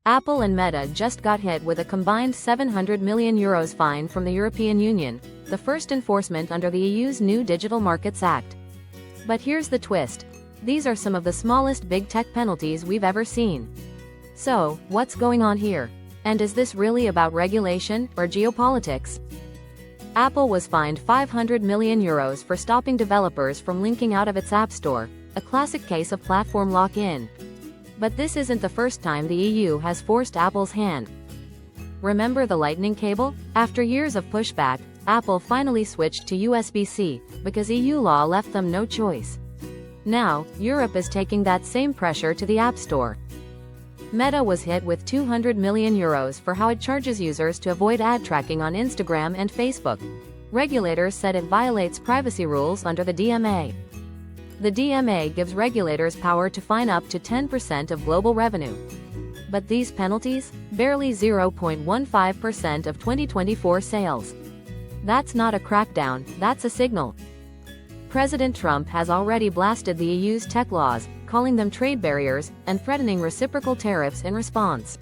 Apple and Meta just got hit with a combined €700 million fine from the European Union, the first enforcement under the EU's new Digital Markets Act. But here's the twist. These are some of the smallest big tech penalties we've ever seen. So, what's going on here? And is this really about regulation or geopolitics? Apple was fined €500 million for stopping developers from linking out of its App Store, a classic case of platform lock-in. But this isn't the first time the EU has forced Apple's hand. Remember the Lightning cable? After years of pushback, Apple finally switched to USB-C, because EU law left them no choice. Now, Europe is taking that same pressure to the App Store. Meta was hit with €200 million for how it charges users to avoid ad tracking on Instagram and Facebook. Regulators said it violates privacy rules under the DMA. The DMA gives regulators power to fine up to 10% of global revenue. But these penalties? Barely 0.15% of 2024 sales. That's not a crackdown, that's a signal. President Trump has already blasted the EU's tech laws, calling them trade barriers, and threatening reciprocal tariffs in response.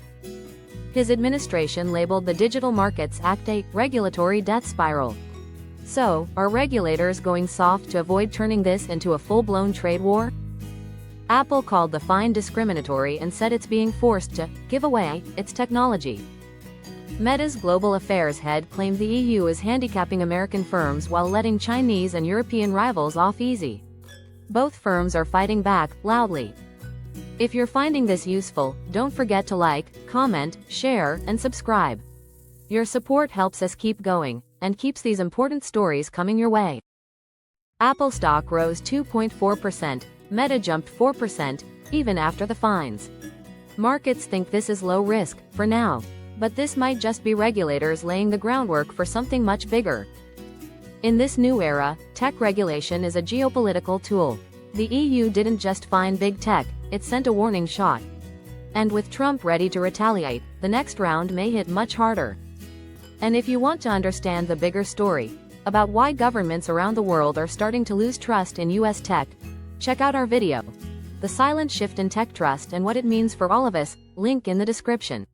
His administration labeled the Digital Markets Act a regulatory death spiral. So, are regulators going soft to avoid turning this into a full-blown trade war? Apple called the fine discriminatory and said it's being forced to give away its technology. Meta's global affairs head claimed the EU is handicapping American firms while letting Chinese and European rivals off easy. Both firms are fighting back loudly. If you're finding this useful, don't forget to like, comment, share, and subscribe. Your support helps us keep going, and keeps these important stories coming your way. Apple stock rose 2.4%, Meta jumped 4%, even after the fines. Markets think this is low risk, for now. But this might just be regulators laying the groundwork for something much bigger. In this new era, tech regulation is a geopolitical tool. The EU didn't just fine big tech, it sent a warning shot. And with Trump ready to retaliate, the next round may hit much harder. And if you want to understand the bigger story, about why governments around the world are starting to lose trust in US tech, check out our video, The Silent Shift in Tech Trust and What It Means for All of Us, link in the description.